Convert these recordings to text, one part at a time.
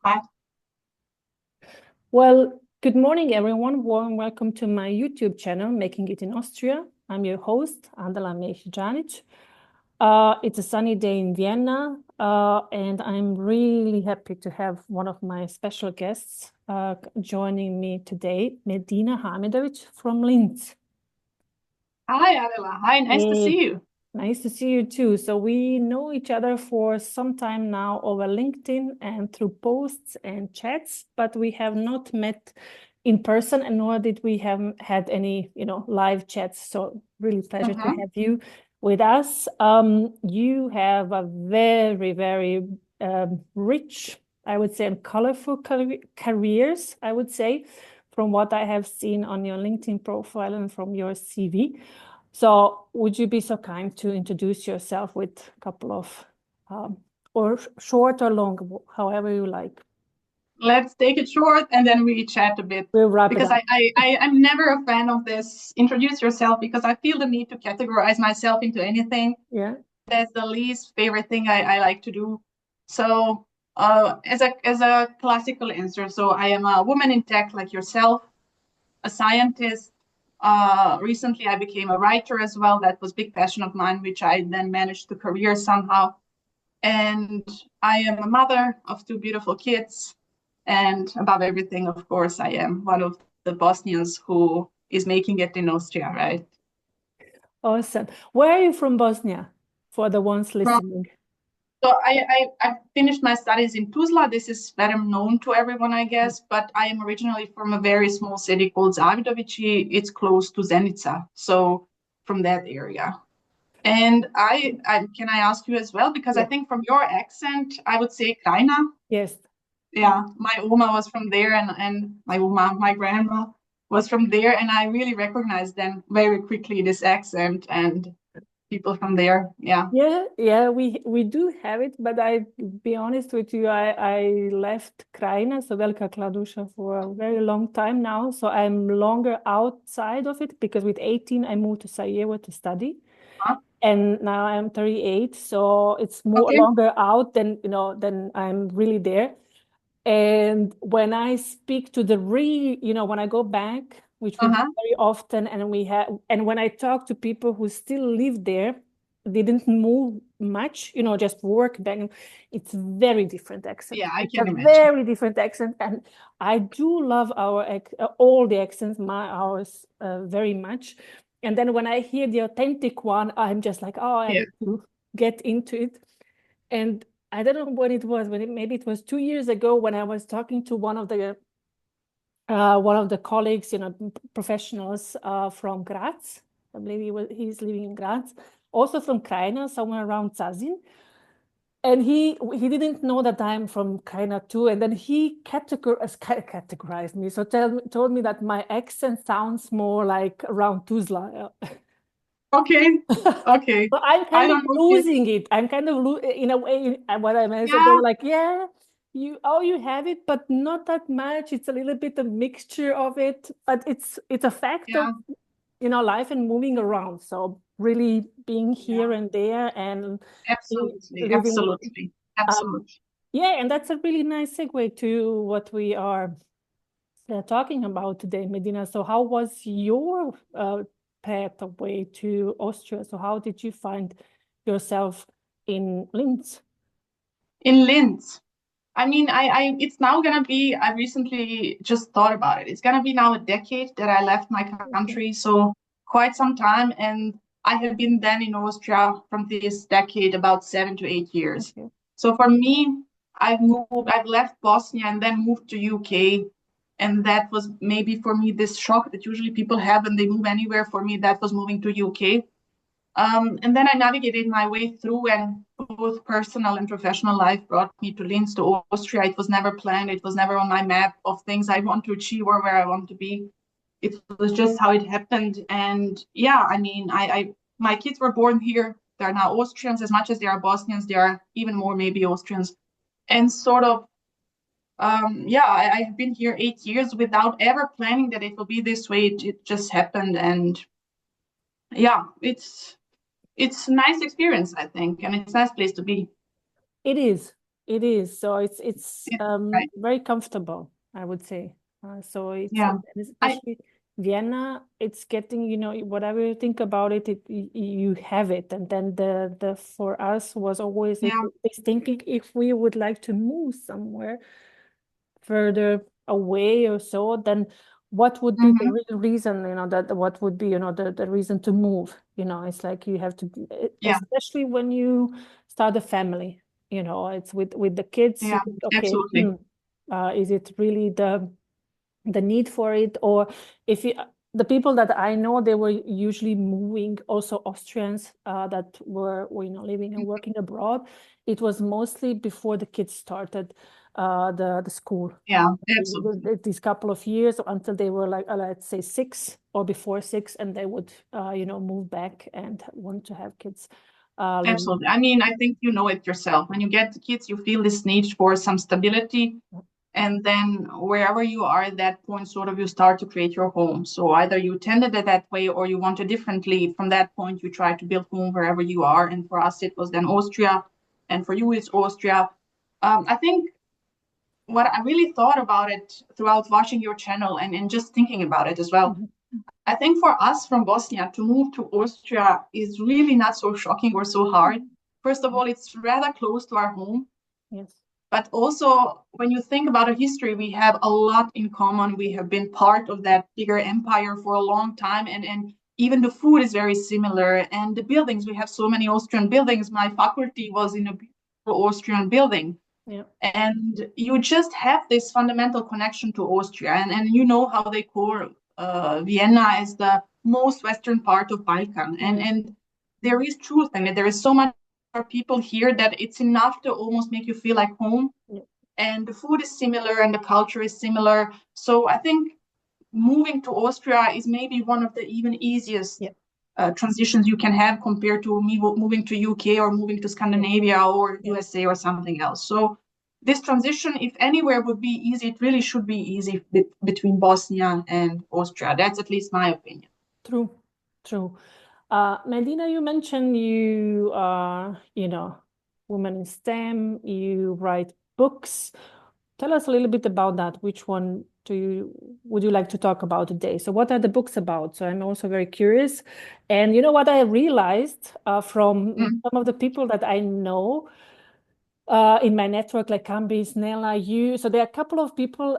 Hi. Well, good morning, everyone. Warm welcome to my YouTube channel, Making It in Austria. I'm your host, Andela Mejanic. It's a sunny day in Vienna, and I'm really happy to have one of my special guests joining me today, Medina Hamidovic from Linz. Hi, Adela. Hi, nice to Hey, see you. nice to see you too. So we know each other for some time now over LinkedIn and through posts and chats, but we have not met in person, and nor did we have had any, live chats. So really pleasure to Mhm. have you with us. You have a very, very rich, I would say, and colorful careers, I would say, from what I have seen on your LinkedIn profile and from your CV. So would you be so kind to introduce yourself with a couple of, or short or long, however you like. Let's take it short and then we chat a bit We'll wrap it because up. I'm never a fan of this introduce yourself because I feel the need to categorize myself into anything. Yeah. That's the least favorite thing I like to do. So, as a classical answer, so I am a woman in tech like yourself, a scientist. Recently, I became a writer as well. That was a big passion of mine, which I then managed to career somehow. And I am a mother of two beautiful kids. And above everything, of course, I am one of the Bosnians who is making it in Austria, right? Awesome. Where are you from, Bosnia? For the ones From, listening. so I finished my studies in Tuzla. This is better known to everyone, I guess, but I am originally from a very small city called Zavidovici. It's close to Zenica, so from that area. And I can I ask you as well, because I Yeah. think from your accent, I would say Krajina. Yes. Yeah, my Oma was from there, and my Oma, my grandma was from there, and I really recognized them very quickly, this accent and people from there. Yeah. Yeah, we do have it, but I be honest with you, I left Krajina, so Velika Kladuša, for a very long time now. So I'm longer outside of it because with 18 I moved to Sarajevo to study. Huh? And now I'm 38, so it's more Okay. longer out than I'm really there. And when I speak to when I go back, which we do Uh-huh. very often, and when I talk to people who still live there, they didn't move much, just work back. It's very different accent. Yeah, I It's a can imagine. very different accent, and I do love all the accents, ours, very much. And then when I hear the authentic one, I'm just like, oh, I Yeah. need to get into it. And I don't know when it was, maybe it was 2 years ago when I was talking to one of the colleagues, professionals from Graz. I believe he's living in Graz, also from Krajina, somewhere around Zazin. And he didn't know that I'm from Krajina too. And then he categorized me. So told me that my accent sounds more like around Tuzla. Okay. Okay. But I'm I kind of don't know if you, losing it. I'm kind of in a way what I meant. So they yeah, were like, yeah, you have it, but not that much. It's a little bit a mixture of it, but it's a fact of yeah, life and moving around. So really being here yeah. and there and Absolutely. living. Absolutely. Um, Absolutely. yeah, and that's a really nice segue to what we are talking about today, Medina. So how was your pathway to Austria? So how did you find yourself in Linz? In Linz. I mean, it's now gonna be, I recently just thought about it. It's gonna be now a decade that I left my Okay. country, so quite some time. And I have been then in Austria from this decade about 7 to 8 years. Okay. So for me, I've left Bosnia and then moved to UK. And that was maybe for me this shock that usually people have when they move anywhere. For me, that was moving to UK. And then I navigated my way through, and both personal and professional life brought me to Linz, to Austria. It was never planned. It was never on my map of things I want to achieve or where I want to be. It was just how it happened. And yeah, I mean, my kids were born here. They're now Austrians as much as they are Bosnians. They are even more maybe Austrians. And sort of, yeah, I have been here 8 years without ever planning that it will be this way. It just happened, and yeah, it's a nice experience, I think, and it's a nice place to be. It is. It is. So it's Right. very comfortable, I would say. So it's Yeah. and especially Vienna, it's getting, you know, whatever you think about it, you have it. And then the for us was always Yeah. this thinking if we would like to move somewhere further away or so, then what would be the real reason, you know, that what would be, you know, the reason to move? You know, it's like you have to, Yeah. especially when you start a family, you know, it's with the kids, you Yeah. think, okay, Absolutely. is it really the need for it? Or if you, the people that I know, they were usually moving, also Austrians that were, you know, living and working abroad. It was mostly before the kids started the school. Yeah. Absolutely. These couple of years until they were like, let's say 6 or before 6, and they would, you know, move back and want to have kids living. Absolutely. I mean, I think you know it yourself. When you get the kids, you feel this need for some stability. And then wherever you are at that point, sort of you start to create your home. So either you tended it that way or you want it differently. From that point, you try to build home wherever you are. And for us, it was then Austria. And for you, it's Austria. I think what I really thought about it throughout watching your channel and just thinking about it as well. I think for us from Bosnia to move to Austria is really not so shocking or so hard. First of all, it's rather close to our home. Yes. But also, when you think about our history, we have a lot in common. We have been part of that bigger empire for a long time. And even the food is very similar. And the buildings, we have so many Austrian buildings. My faculty was in a beautiful Austrian building. Yeah. And you just have this fundamental connection to Austria. And you know how they call Vienna as the most western part of Balkan. And there is truth in it. There is so much people here that it's enough to almost make you feel like home. Yeah. And the food is similar and the culture is similar. So I think moving to Austria is maybe one of the even easiest transitions you can have compared to me moving to UK or moving to Scandinavia or USA or something else. So this transition, if anywhere would be easy, it really should be easy between Bosnia and Austria. That's at least my opinion. True, true. Medina, you mentioned you are, you know, woman in STEM, you write books. Tell us a little bit about that. Which one would you like to talk about today? So what are the books about? So I'm also very curious. And you know what I realized from some of the people that I know in my network, like Cambis, Nella, you. So there are a couple of people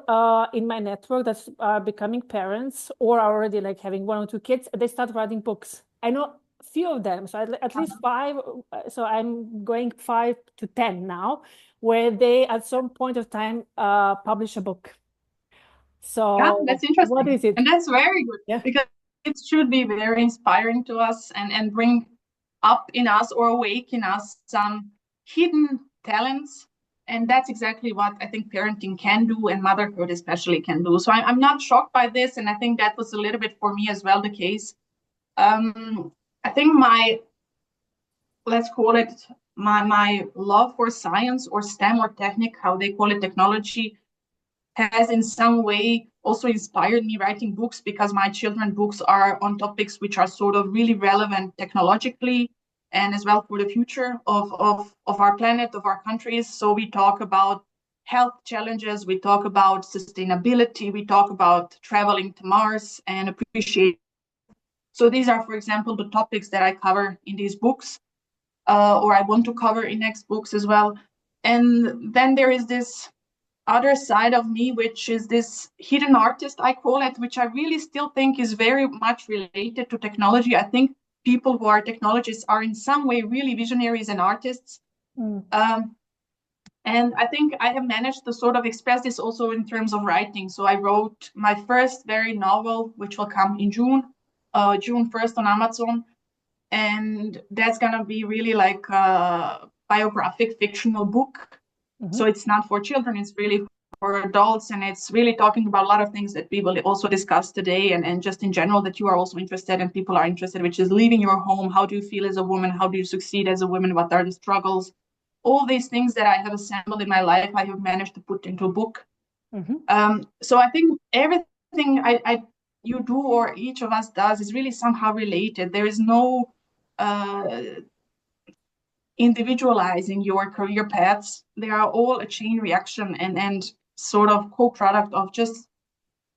in my network that are becoming parents or are already like having 1 or 2 kids. They start writing books. I know a few of them, so at least 5. So I'm going 5 to 10 now, where they at some point of time publish a book. Yeah, So that's what interesting. is it? And that's very good Yeah. because it should be very inspiring to us and bring up in us or awake in us some hidden talents. And that's exactly what I think parenting can do and motherhood especially can do. So I'm not shocked by this. And I think that was a little bit for me as well the case. I think let's call it my love for science or STEM or technique, how they call it, technology, has in some way also inspired me writing books because my children books are on topics which are sort of really relevant technologically and as well for the future of our planet, of our countries. So we talk about health challenges, we talk about sustainability, we talk about traveling to Mars and appreciate. So these are, for example, the topics that I cover in these books, or I want to cover in next books as well. And then there is this other side of me, which is this hidden artist, I call it, which I really still think is very much related to technology. I think people who are technologists are in some way really visionaries and artists. And I think I have managed to sort of express this also in terms of writing. So I wrote my first very novel, which will come in June 1st on Amazon. And that's going to be really like a biographic fictional book. So it's not for children, it's really for adults. And it's really talking about a lot of things that we will also discuss today and just in general that you are also interested and people are interested, which is leaving your home. How do you feel as a woman? How do you succeed as a woman? What are the struggles? All these things that I have assembled in my life, I have managed to put into a book. So I think everything you do or each of us does is really somehow related. There is no individualizing your career paths. They are all a chain reaction and sort of co-product of just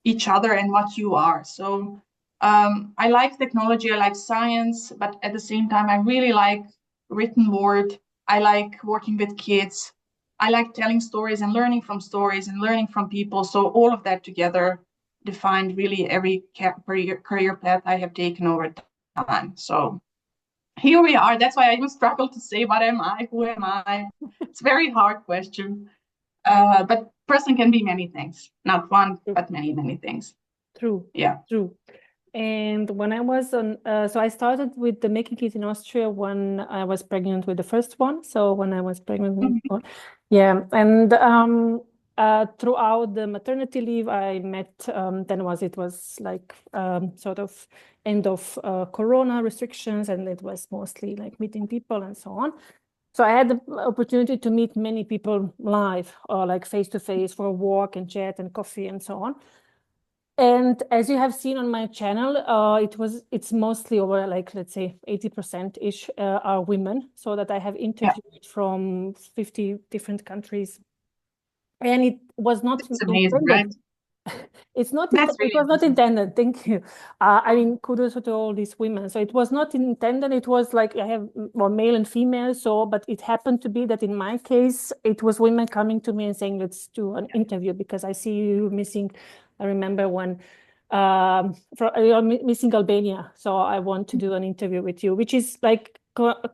each other and what you are. So I like technology, I like science, but at the same time, I really like written word. I like working with kids. I like telling stories and learning from stories and learning from people. So all of that together defined really every career path I have taken over time. So here we are. That's why I even struggle to say, what am I? Who am I? It's a very hard question. But person can be many things, not one, but many, many things. True. Yeah. True. And when I was on, so I started with the making it in Austria when I was pregnant with the first one. So when I was pregnant with one, yeah. And throughout the maternity leave, I met, then it was like sort of end of Corona restrictions, and it was mostly like meeting people and so on. So I had the opportunity to meet many people live or like face to face for a walk and chat and coffee and so on. And as you have seen on my channel, it's mostly over like, let's say 80%-ish are women, so that I have interviewed from 50 different countries. And it was not It's amazing, intended. right? It's not, That's it really was not amazing. intended. Thank you. I mean, kudos to all these women. So it was not intended. It was like I have well, male and female. So, but it happened to be that in my case, it was women coming to me and saying, let's do an interview because I see you missing. I remember when you're missing Albania. So I want to do an interview with you, which is like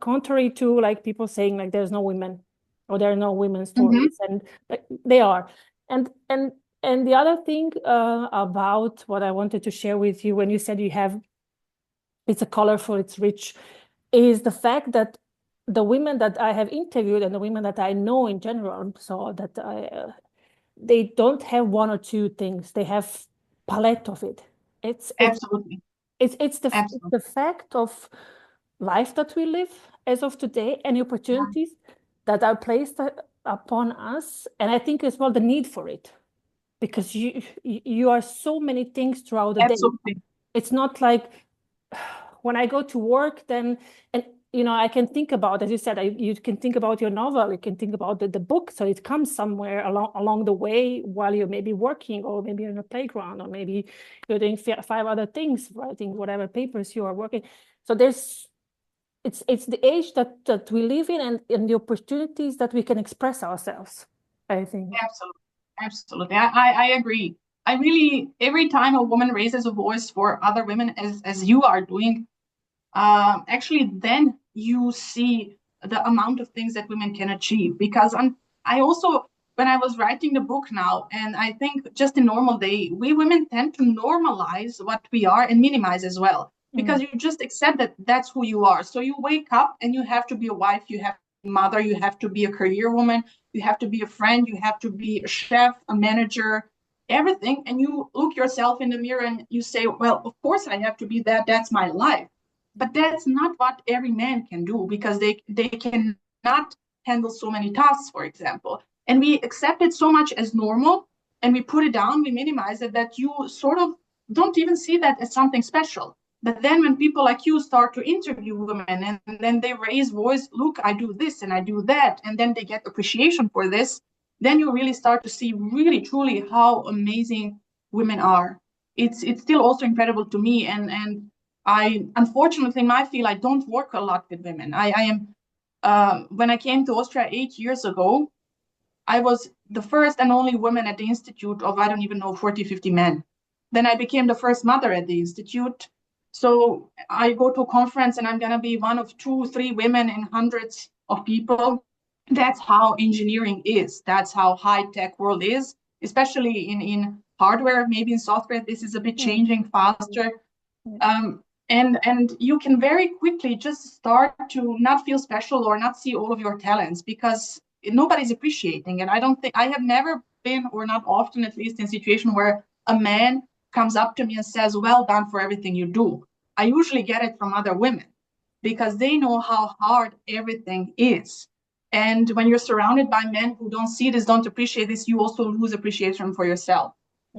contrary to like people saying like there's no women or there are no women's stories, and like, they are. And the other thing about what I wanted to share with you when you said you have, it's a colorful, it's rich, is the fact that the women that I have interviewed and the women that I know in general, so that they don't have one or two things, they have palette of it. Absolutely. It's Absolutely. the fact of life that we live as of today and the opportunities that are placed upon us. And I think as well the need for it, because you are so many things throughout the day. Absolutely. It's not like when I go to work, then, and I can think about, as you said, you can think about your novel, you can think about the book, so it comes somewhere along the way while you're maybe working, or maybe in a playground, or maybe you're doing five other things, writing whatever papers you are working. So it's the age that we live in, and the opportunities that we can express ourselves, I think. Absolutely. Absolutely. I agree. I really, every time a woman raises a voice for other women, as you are doing, actually, then you see the amount of things that women can achieve. Because I also, when I was writing the book now, and I think just in normal day, we women tend to normalize what we are and minimize as well. Because you just accept that that's who you are. So you wake up and you have to be a wife, you have to be a mother, you have to be a career woman, you have to be a friend, you have to be a chef, a manager, everything. And you look yourself in the mirror and you say, well, of course I have to be that. That's my life. But that's not what every man can do, because they cannot handle so many tasks, for example. And we accept it so much as normal, and we put it down, we minimize it, that you sort of don't even see that as something special. But then when people like you start to interview women and then they raise voice, look, I do this and I do that, and then they get appreciation for this, then you really start to see really, truly how amazing women are. It's still also incredible to me. And I, unfortunately, in my field, I don't work a lot with women. I am, when I came to Austria 8 years ago, I was the first and only woman at the institute of, I don't even know, 40, 50 men. Then I became the first mother at the institute. So I go to a conference and I'm going to be one of 2, 3 women in hundreds of people. That's how engineering is. That's how high-tech world is, especially in hardware. Maybe in software, this is a bit changing faster. And you can very quickly just start to not feel special or not see all of your talents, because nobody's appreciating it. I don't think, I have never been, or not often at least, in a situation where a man comes up to me and says, well done for everything you do. I usually get it from other women, because they know how hard everything is. And when you're surrounded by men who don't see this, don't appreciate this, you also lose appreciation for yourself.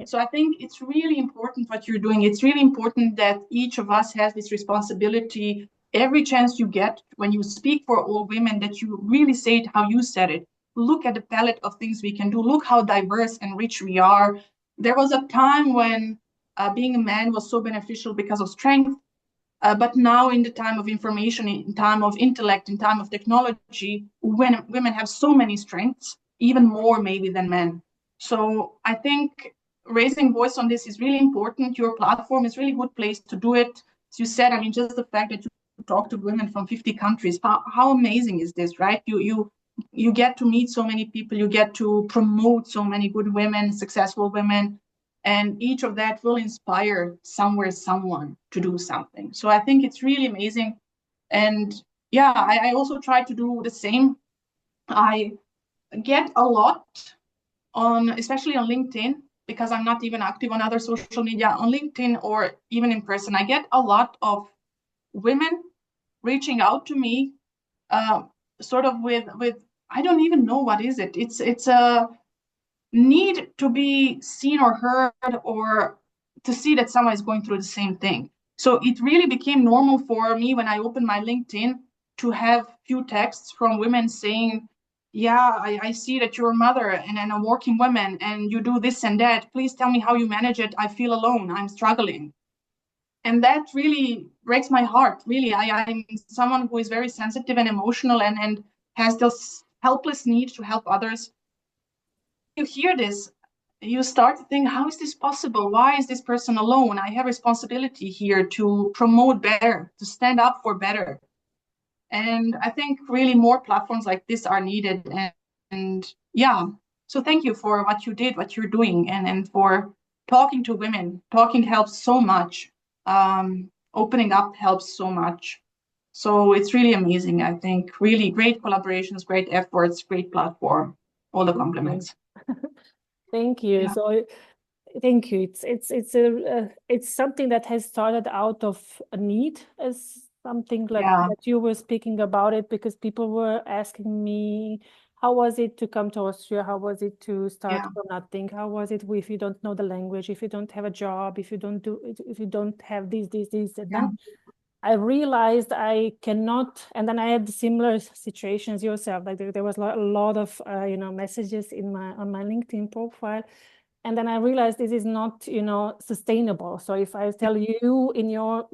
So I think it's really important what you're doing. It's really important that each of us has this responsibility every chance you get when you speak for all women, that you really say it how you said it. Look at the palette of things we can do. Look how diverse and rich we are. There was a time when being a man was so beneficial because of strength. But now, in the time of information, in time of intellect, in time of technology, when women have so many strengths, even more maybe than men. So I think raising voice on this is really important. Your platform is really good place to do it. As you said, I mean, just the fact that you talk to women from 50 countries, how amazing is this, right? You get to meet so many people, you get to promote so many good women, successful women, and each of that will inspire somewhere someone to do something. So I think it's really amazing. And yeah, I also try to do the same. I get a lot on, especially on LinkedIn, because I'm not even active on other social media, on LinkedIn or even in person. I get a lot of women reaching out to me, sort of with I don't even know what is it. It's a need to be seen or heard, or to see that someone is going through the same thing. So it really became normal for me when I opened my LinkedIn to have few texts from women saying, yeah, I see that you're a mother and a working woman and you do this and that. Please tell me how you manage it. I feel alone. I'm struggling. And that really breaks my heart. Really, I'm someone who is very sensitive and emotional, and has this helpless need to help others. You hear this, you start to think, how is this possible? Why is this person alone? I have responsibility here to promote better, to stand up for better. And I think really more platforms like this are needed. And yeah, so thank you for what you did, what you're doing, and for talking to women. Talking helps so much. Opening up helps so much. So it's really amazing, I think. Really great collaborations, great efforts, great platform. All the compliments. Thank you. Yeah. So thank you. It's something that has started out of a need, as something like that you were speaking about it, because people were asking me, how was it to come to Austria? How was it to start from nothing? How was it if you don't know the language, if you don't have a job, if you don't have this, and then I realized I cannot, and then I had similar situations yourself. Like there was a lot of messages on my LinkedIn profile, and then I realized this is not sustainable. So if I tell you in your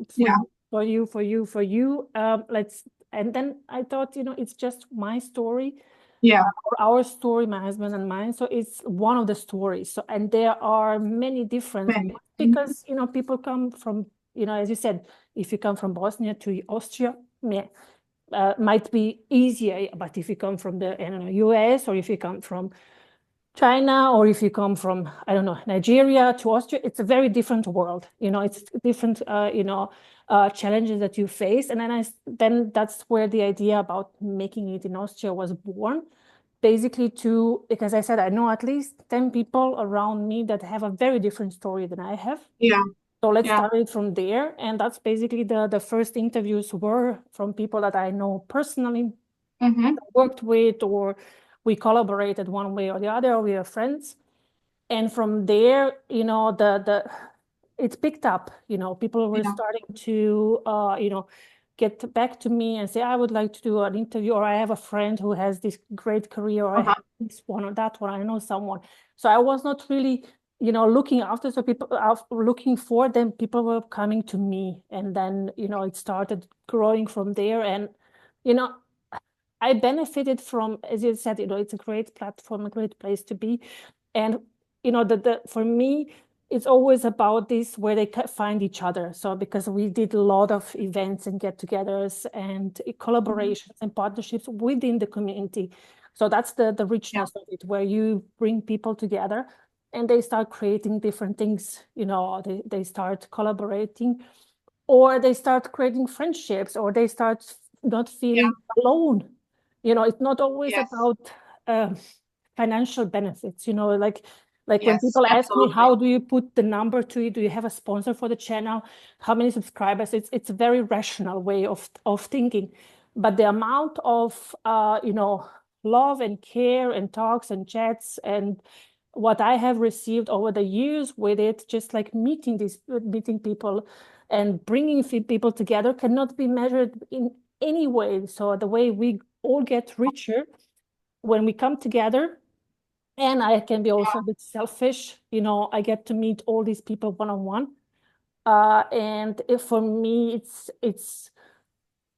for you, and then I thought it's just my story, or our story, my husband and mine. So it's one of the stories. So and there are many different, because people come from as you said, if you come from Bosnia to Austria, might be easier. But if you come from the US, or if you come from China, or if you come from, I don't know, Nigeria to Austria, it's a very different world. It's different, challenges that you face. And then that's where the idea about making it in Austria was born. Basically because I said, I know at least 10 people around me that have a very different story than I have. So let's start it from there. And that's basically the first interviews were from people that I know personally, worked with, or we collaborated one way or the other, or we are friends. And from there, it picked up, people were starting to, get back to me and say, I would like to do an interview, or I have a friend who has this great career, or I have this one or that one, I know someone. So I was not really, looking after, so people are looking for them, people were coming to me. And then, it started growing from there. And, I benefited from, as you said, it's a great platform, a great place to be. And, for me, it's always about this, where they find each other. So because we did a lot of events and get-togethers and collaborations and partnerships within the community. So that's the richness of it, where you bring people together and they start creating different things. They start collaborating, or they start creating friendships, or they start not feeling alone. It's not always about financial benefits, like when people ask me, how do you put the number to it? Do you have a sponsor for the channel? How many subscribers? It's a very rational way of thinking. But the amount of, love and care and talks and chats and what I have received over the years with it, just like meeting people, and bringing people together cannot be measured in any way. So the way we all get richer when we come together, and I can be also a bit selfish, you know, I get to meet all these people one-on-one. And if for me, it's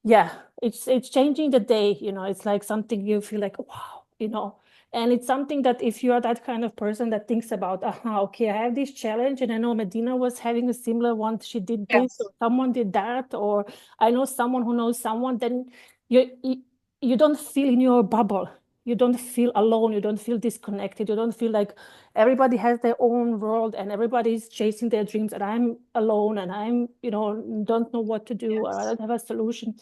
changing the day, you know, it's like something you feel like, wow, you know, and it's something that if you are that kind of person that thinks about, okay, I have this challenge, and I know Medina was having a similar one, she did this, Yes. or someone did that, or I know someone who knows someone, then you don't feel in your bubble. You don't feel alone. You don't feel disconnected. You don't feel like everybody has their own world and everybody's chasing their dreams, and I'm alone and I'm, you know, don't know what to do, or I don't have a solution.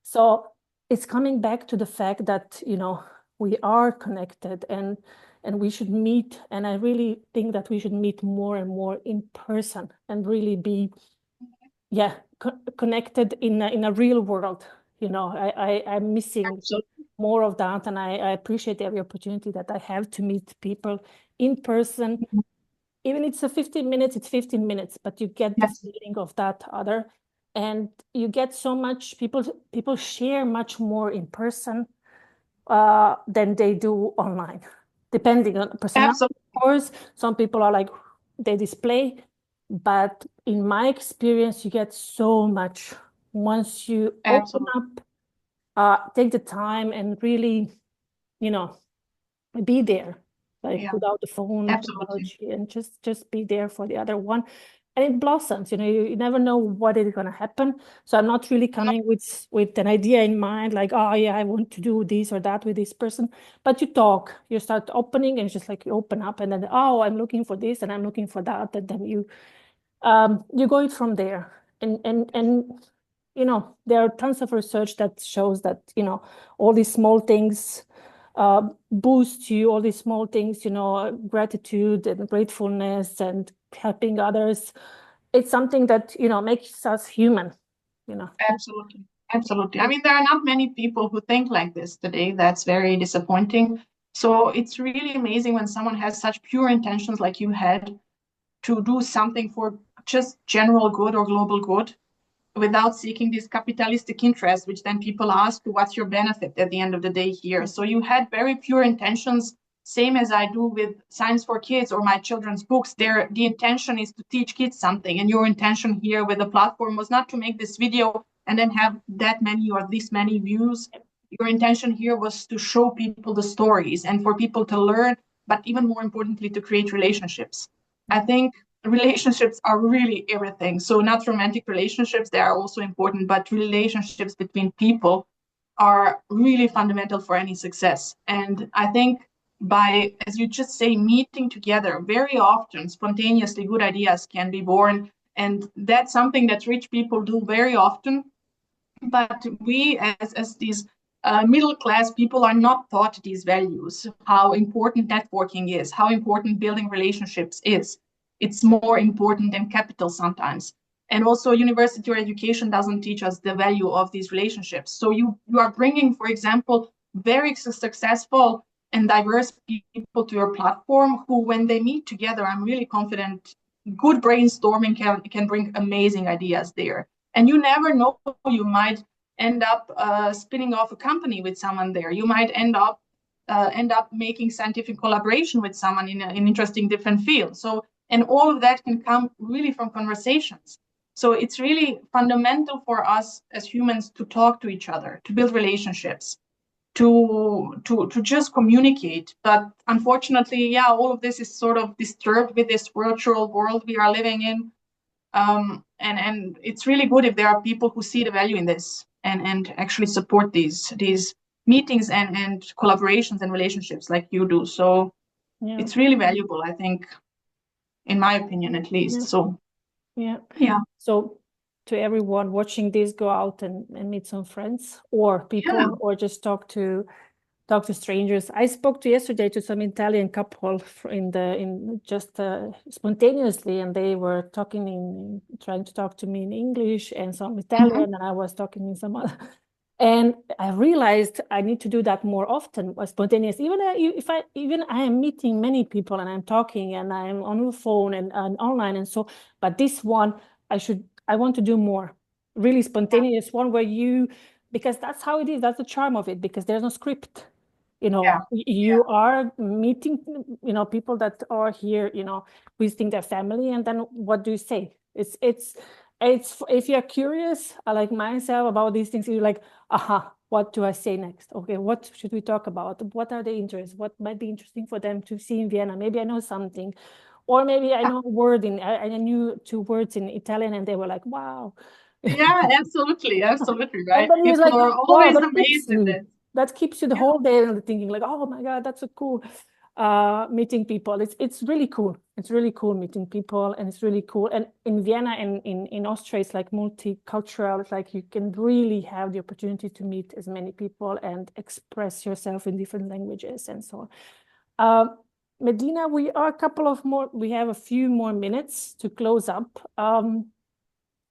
So it's coming back to the fact that, you know, we are connected, and we should meet. And I really think that we should meet more and more in person and really be, connected in a real world. You know, I'm missing more of that, and I appreciate every opportunity that I have to meet people in person. Even it's a 15 minutes, it's 15 minutes, but you get the feeling of that other, and you get so much, people share much more in person than they do online, depending on personality. Of course, some people are like, they display, but in my experience, you get so much once you open up, take the time and really, you know, be there, like without the phone technology, and just be there for the other one. And it blossoms, you know, you never know what is going to happen. So I'm not really coming with an idea in mind, like, oh yeah, I want to do this or that with this person. But you talk, you start opening, and it's just like you open up, and then, oh, I'm looking for this and I'm looking for that, and then you go it from there. And you know, there are tons of research that shows that, you know, all these small things boost you, all these small things, you know, gratitude and gratefulness and helping others. It's something that, you know, makes us human, you know. Absolutely. Absolutely. I mean, there are not many people who think like this today. That's very disappointing. So it's really amazing when someone has such pure intentions like you had to do something for just general good or global good without seeking this capitalistic interest, which then people ask, what's your benefit at the end of the day here? So you had very pure intentions, same as I do with Science for Kids or my children's books. The intention is to teach kids something. And your intention here with the platform was not to make this video and then have that many or this many views. Your intention here was to show people the stories and for people to learn, but even more importantly, to create relationships. I think relationships are really everything. So not romantic relationships, they are also important, but relationships between people are really fundamental for any success. And I think by, as you just say, meeting together, very often spontaneously good ideas can be born. And that's something that rich people do very often. But we as these middle class people are not taught these values, how important networking is, how important building relationships is. It's more important than capital sometimes. And also university or education doesn't teach us the value of these relationships. So you are bringing, for example, very successful and diverse people to your platform who, when they meet together, I'm really confident good brainstorming can bring amazing ideas there. And you never know, you might end up spinning off a company with someone there. You might end up making scientific collaboration with someone in an interesting different field. So, and all of that can come really from conversations. So it's really fundamental for us as humans to talk to each other, to build relationships, to just communicate. But unfortunately, yeah, all of this is sort of disturbed with this virtual world we are living in. And it's really good if there are people who see the value in this and actually support these meetings and collaborations and relationships like you do. So it's really valuable, I think, in my opinion, at least. So So to everyone watching this, go out and meet some friends or people, or just talk to strangers. I spoke yesterday to some Italian couple in just spontaneously, and they were trying to talk to me in English and some Italian, and I was talking in some other. And I realized I need to do that more often, spontaneous. Even if I am meeting many people and I'm talking and I'm on the phone and online and so. But this one, I should I want to do more. Really spontaneous one where you, because that's how it is. That's the charm of it, because there's no script. You know, you are meeting, you know, people that are here, you know, visiting their family, and then what do you say? It's if you're curious, like myself, about these things, you're like, aha, what do I say next? Okay, what should we talk about? What are the interests? What might be interesting for them to see in Vienna? Maybe I know something, or maybe I know a word I knew 2 words in Italian, and they were like, wow. Yeah, absolutely, absolutely, right. And then you're People like, are wow, always amazed at this. that keeps you the whole day and thinking like, oh my God, that's so cool. Meeting people. It's really cool. It's really cool meeting people, and it's really cool. And in Vienna and in Austria, it's like multicultural. It's like you can really have the opportunity to meet as many people and express yourself in different languages and so on. Medina, we have a few more minutes to close up.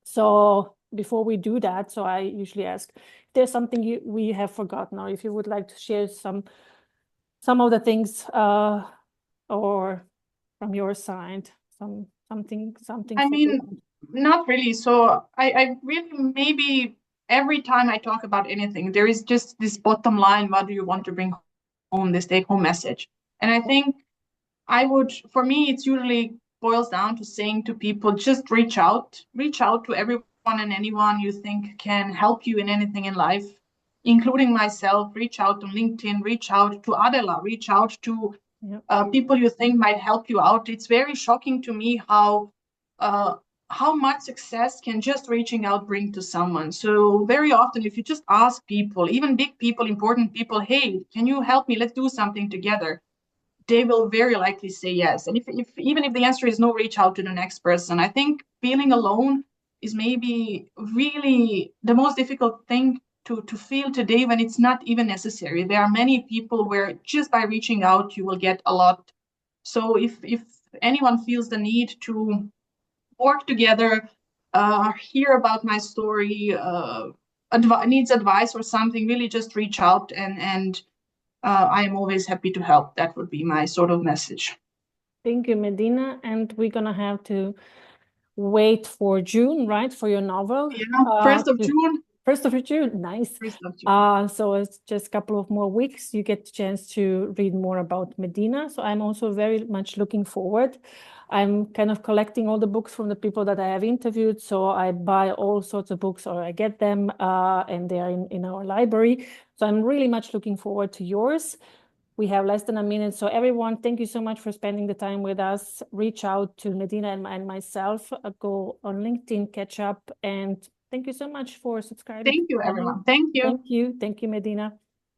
So before we do that, so I usually ask if there's something we have forgotten, or if you would like to share some of the things, or from your side, something. I mean, not really. So I really, maybe every time I talk about anything, there is just this bottom line, what do you want to bring home, this take-home message? And I think for me, it's usually boils down to saying to people, just reach out to everyone and anyone you think can help you in anything in life, including myself. Reach out on LinkedIn, reach out to Adela, reach out to people you think might help you out. It's very shocking to me how much success can just reaching out bring to someone. So very often, if you just ask people, even big people, important people, hey, can you help me? Let's do something together. They will very likely say yes. And even if the answer is no, reach out to the next person. I think feeling alone is maybe really the most difficult thing to feel today, when it's not even necessary. There are many people where just by reaching out, you will get a lot. So if anyone feels the need to work together, hear about my story, needs advice or something, really just reach out, and I am always happy to help. That would be my sort of message. Thank you, Medina. And we're gonna have to wait for June, right, for your novel? Yeah, 1st of June. 1st of June, nice. 1st of June. So it's just a couple of more weeks. You get the chance to read more about Medina. So I'm also very much looking forward. I'm kind of collecting all the books from the people that I have interviewed. So I buy all sorts of books, or I get them, and they're in our library. So I'm really much looking forward to yours. We have less than a minute. So everyone, thank you so much for spending the time with us. Reach out to Medina and myself. Go on LinkedIn, catch up, and thank you so much for subscribing. Thank you, everyone. Thank you. Thank you. Thank you, Medina.